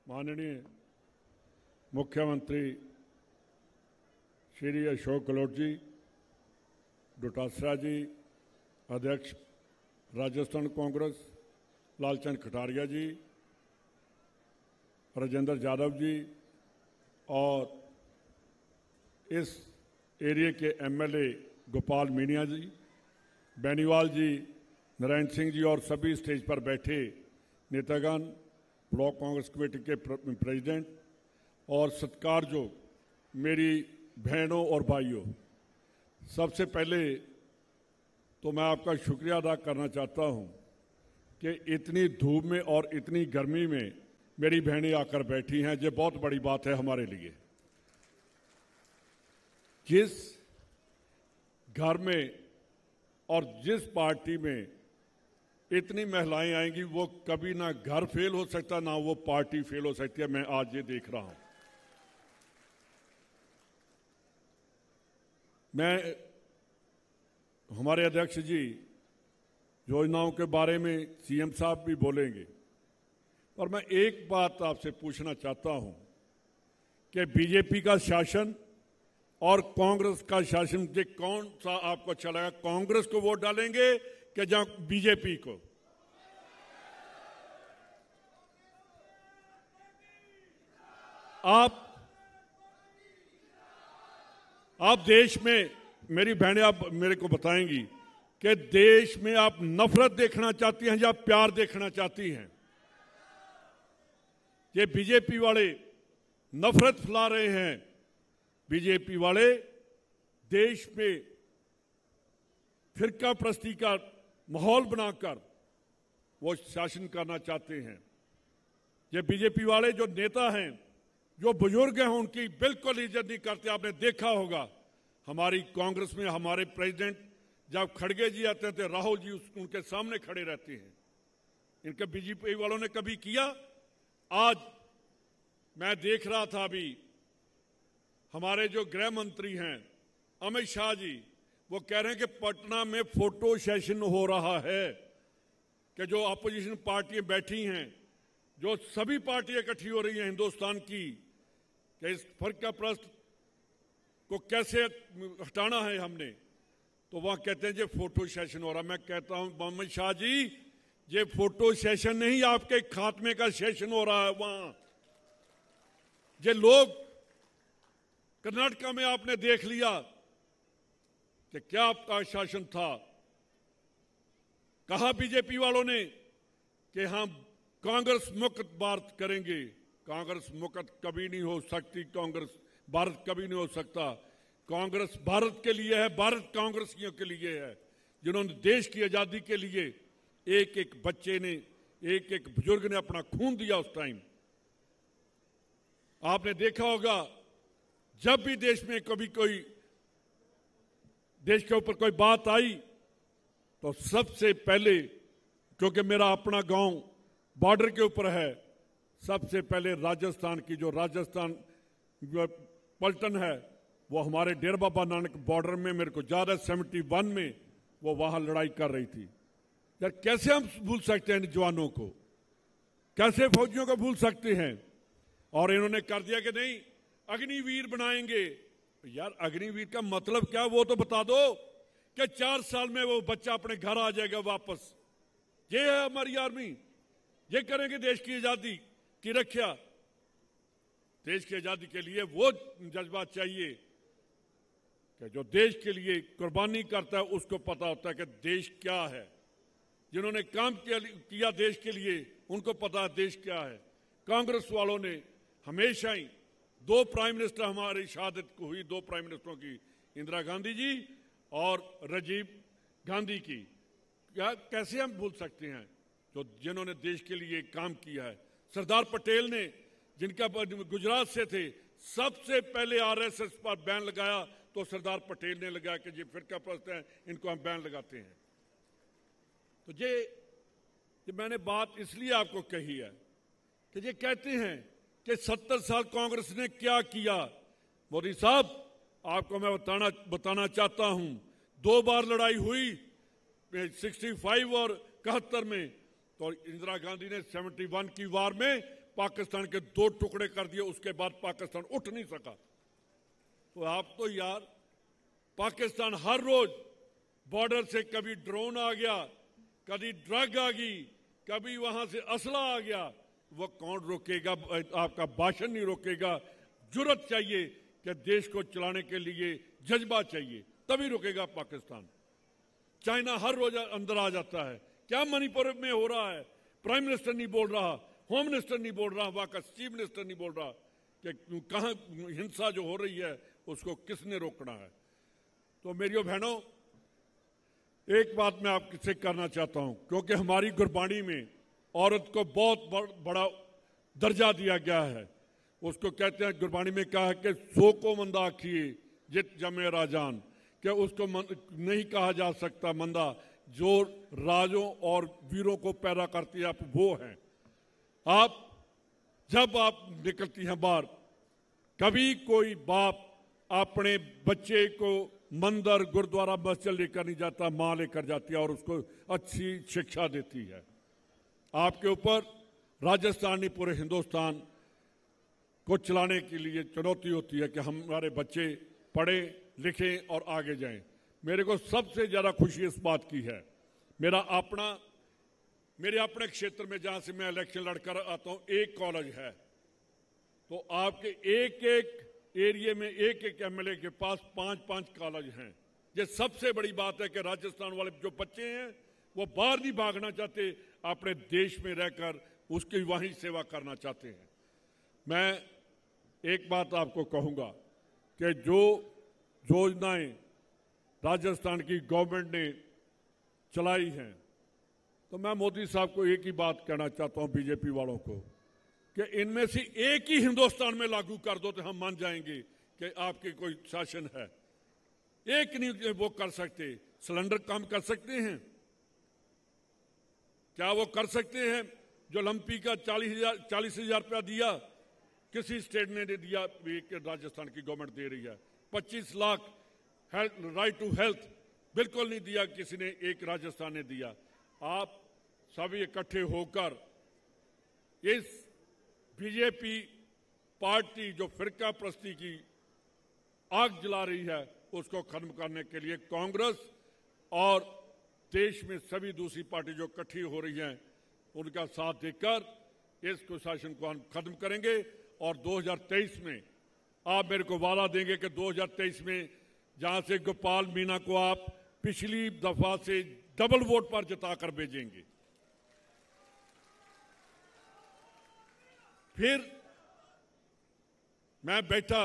माननीय मुख्यमंत्री श्री अशोक गहलोत जी, डोटासरा जी, अध्यक्ष राजस्थान कांग्रेस लालचंद कटारिया जी, राजेंद्र यादव जी और इस एरिया के एमएलए गोपाल मीणा जी, बेनीवाल जी, नारायण सिंह जी और सभी स्टेज पर बैठे नेतागण, ब्लॉक कांग्रेस कमेटी के प्रेसिडेंट और सत्कारजोग मेरी बहनों और भाइयों, सबसे पहले तो मैं आपका शुक्रिया अदा करना चाहता हूं कि इतनी धूप में और इतनी गर्मी में मेरी बहनें आकर बैठी हैं। ये बहुत बड़ी बात है हमारे लिए। जिस घर में और जिस पार्टी में इतनी महिलाएं आएंगी वो कभी ना घर फेल हो सकता ना वो पार्टी फेल हो सकती है। मैं आज ये देख रहा हूं। मैं हमारे अध्यक्ष जी योजनाओं के बारे में सीएम साहब भी बोलेंगे, और मैं एक बात आपसे पूछना चाहता हूं कि बीजेपी का शासन और कांग्रेस का शासन ये कौन सा आपको अच्छा लगा? कांग्रेस को वोट डालेंगे कि जहां बीजेपी को? आप देश में, मेरी बहनें आप मेरे को बताएंगी कि देश में आप नफरत देखना चाहती हैं या प्यार देखना चाहती हैं? ये बीजेपी वाले नफरत फैला रहे हैं। बीजेपी वाले देश में फिरका प्रस्ती का माहौल बनाकर वो शासन करना चाहते हैं। ये बीजेपी वाले जो नेता हैं, जो बुजुर्ग हैं, उनकी बिल्कुल इज्जत नहीं करते। आपने देखा होगा हमारी कांग्रेस में हमारे प्रेसिडेंट जब खड़गे जी आते थे, राहुल जी उनके सामने खड़े रहते हैं। इनके बीजेपी वालों ने कभी किया? आज मैं देख रहा था, अभी हमारे जो गृह मंत्री हैं अमित शाह जी, वो कह रहे हैं कि पटना में फोटो सेशन हो रहा है, कि जो अपोजिशन पार्टियां बैठी हैं, जो सभी पार्टियां इकट्ठी हो रही हैं हिंदुस्तान की, कि इस फर्का प्रस्त को कैसे हटाना है हमने, तो वहां कहते हैं ये फोटो सेशन हो रहा। मैं कहता हूं अमित शाह जी, ये फोटो सेशन नहीं, आपके खात्मे का सेशन हो रहा है वहां। ये लोग कर्नाटका में आपने देख लिया कि क्या आपका शासन था। कहा बीजेपी वालों ने कि हम कांग्रेस मुक्त भारत करेंगे। कांग्रेस मुक्त कभी नहीं हो सकती, कांग्रेस भारत कभी नहीं हो सकता। कांग्रेस भारत के लिए है, भारत कांग्रेसियों के लिए है, जिन्होंने देश की आजादी के लिए एक एक बच्चे ने, एक एक बुजुर्ग ने अपना खून दिया उस टाइम। आपने देखा होगा जब भी देश में कभी कोई देश के ऊपर कोई बात आई तो सबसे पहले, क्योंकि मेरा अपना गांव बॉर्डर के ऊपर है, सबसे पहले राजस्थान की जो राजस्थान पलटन है, वो हमारे डेरा बाबा नानक बॉर्डर में, मेरे को याद है 71 में वो वहां लड़ाई कर रही थी। यार कैसे हम भूल सकते हैं इन जवानों को? कैसे फौजियों को भूल सकते हैं? और इन्होंने कर दिया कि नहीं अग्निवीर बनाएंगे। यार अग्निवीर का मतलब क्या, वो तो बता दो कि 4 साल में वो बच्चा अपने घर आ जाएगा वापस। ये है हमारी आर्मी, ये करेंगे देश की आजादी की रक्षा। देश की आजादी के लिए वो जज्बा चाहिए कि जो देश के लिए कुर्बानी करता है उसको पता होता है कि देश क्या है। जिन्होंने काम किया देश के लिए उनको पता है देश क्या है। कांग्रेस वालों ने हमेशा ही 2 प्राइम मिनिस्टर हमारी शहादत को हुई, 2 प्राइम मिनिस्टरों की, इंदिरा गांधी जी और राजीव गांधी की। क्या कैसे हम भूल सकते हैं जो जिन्होंने देश के लिए काम किया है। सरदार पटेल ने, जिनका गुजरात से थे, सबसे पहले आरएसएस पर बैन लगाया तो सरदार पटेल ने लगाया कि ये फिरका प्रस्त है, इनको हम बैन लगाते हैं। तो ये मैंने बात इसलिए आपको कही है कि ये कहते हैं कि 70 साल कांग्रेस ने क्या किया। मोदी साहब, आपको मैं बताना चाहता हूं, 2 बार लड़ाई हुई 65 और 71 में, तो इंदिरा गांधी ने 71 की वार में पाकिस्तान के 2 टुकड़े कर दिए, उसके बाद पाकिस्तान उठ नहीं सका। तो आप तो यार, पाकिस्तान हर रोज बॉर्डर से कभी ड्रोन आ गया, कभी ड्रग आ गई, कभी वहां से असला आ गया, वो कौन रोकेगा? आपका भाषण नहीं रोकेगा। जुर्रत चाहिए कि देश को चलाने के लिए जज्बा चाहिए, तभी रुकेगा पाकिस्तान। चाइना हर रोज अंदर आ जाता है। क्या मणिपुर में हो रहा है? प्राइम मिनिस्टर नहीं बोल रहा, होम मिनिस्टर नहीं बोल रहा, वहां का चीफ मिनिस्टर नहीं बोल रहा कि कहां हिंसा जो हो रही है उसको किसने रोकना है। तो मेरियो बहनों, एक बात मैं आपसे करना चाहता हूं, क्योंकि हमारी गुरबाणी में औरत को बहुत बड़ा दर्जा दिया गया है। उसको कहते हैं, गुरबाणी में कहा है कि सो को मंदा आखिए जित जमे राजान, कि उसको नहीं कहा जा सकता मंदा, जो राजों और वीरों को पैदा करती है, आप वो हैं। आप जब आप निकलती हैं बाहर, कभी कोई बाप अपने बच्चे को मंदिर, गुरुद्वारा, मस्जिद लेकर नहीं जाता, मां लेकर जाती है और उसको अच्छी शिक्षा देती है। आपके ऊपर राजस्थान नहीं, पूरे हिंदुस्तान को चलाने के लिए चुनौती होती है कि हमारे बच्चे पढ़े लिखें और आगे जाएं। मेरे को सबसे ज्यादा खुशी इस बात की है, मेरे अपने क्षेत्र में जहां से मैं इलेक्शन लड़कर आता हूं, एक कॉलेज है। तो आपके एक एक एरिया में एक एक एमएलए के पास 5-5 कॉलेज हैं। ये सबसे बड़ी बात है कि राजस्थान वाले जो बच्चे हैं वो बाहर नहीं भागना चाहते, अपने देश में रहकर उसकी वहीं सेवा करना चाहते हैं। मैं एक बात आपको कहूंगा कि जो योजनाएं राजस्थान की गवर्नमेंट ने चलाई हैं, तो मैं मोदी साहब को एक ही बात कहना चाहता हूं, बीजेपी वालों को, कि इनमें से एक ही हिंदुस्तान में लागू कर दो तो हम मान जाएंगे कि आपके कोई शासन है। एक नहीं वो कर सकते। सिलेंडर कम कर सकते हैं? क्या वो कर सकते हैं? जो लंपी का 40,000 रुपया दिया, किसी स्टेट ने नहीं दिया, राजस्थान की गवर्नमेंट दे रही है। 25 लाख राइट टू हेल्थ बिल्कुल नहीं दिया, किसी ने, एक राजस्थान ने दिया। आप सभी इकट्ठे होकर इस बीजेपी पार्टी जो फिरका प्रस्ती की आग जला रही है, उसको खत्म करने के लिए कांग्रेस और देश में सभी दूसरी पार्टी जो इकट्ठी हो रही हैं, उनका साथ देकर इस कुशासन को हम खत्म करेंगे। और 2023 में आप मेरे को वादा देंगे कि 2023 में जहां से गोपाल मीणा को आप पिछली दफा से डबल वोट पर जिताकर भेजेंगे। फिर मैं बैठा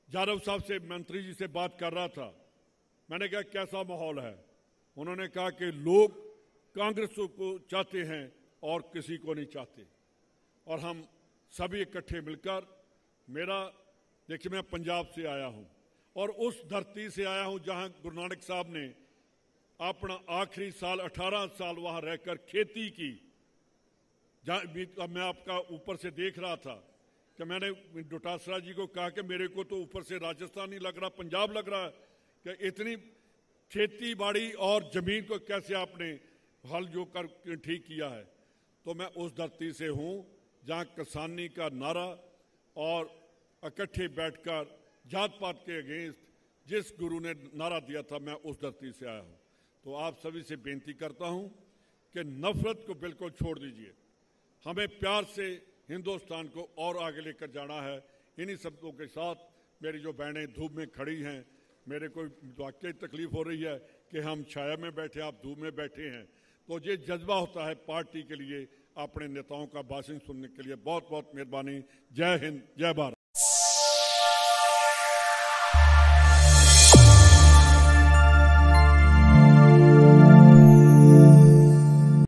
यादव साहब से, मंत्री जी से बात कर रहा था। मैंने कहा कैसा माहौल है? उन्होंने कहा कि लोग कांग्रेस को चाहते हैं और किसी को नहीं चाहते, और हम सभी इकट्ठे मिलकर, देखिए मैं पंजाब से आया हूं और उस धरती से आया हूं जहां गुरु नानक साहब ने अपना आखिरी साल 18 साल वहां रहकर खेती की। मैं आपका ऊपर से देख रहा था कि मैंने डोटासरा जी को कहा कि मेरे को तो ऊपर से राजस्थान नहीं लग रहा, पंजाब लग रहा है, कि इतनी खेती बाड़ी और जमीन को कैसे आपने हल जो कर ठीक किया है। तो मैं उस धरती से हूं जहां किसानी का नारा और इकट्ठे बैठकर जात पात के अगेंस्ट जिस गुरु ने नारा दिया था, मैं उस धरती से आया हूं। तो आप सभी से बेनती करता हूं कि नफरत को बिल्कुल छोड़ दीजिए, हमें प्यार से हिंदुस्तान को और आगे लेकर जाना है। इन्हीं शब्दों के साथ मेरी जो बहनें धूप में खड़ी हैं, मेरे को वाकई तकलीफ हो रही है कि हम छाया में बैठे, आप धूप में बैठे हैं। तो ये जज्बा होता है पार्टी के लिए अपने नेताओं का भाषण सुनने के लिए। बहुत बहुत मेहरबानी। जय हिंद, जय भारत।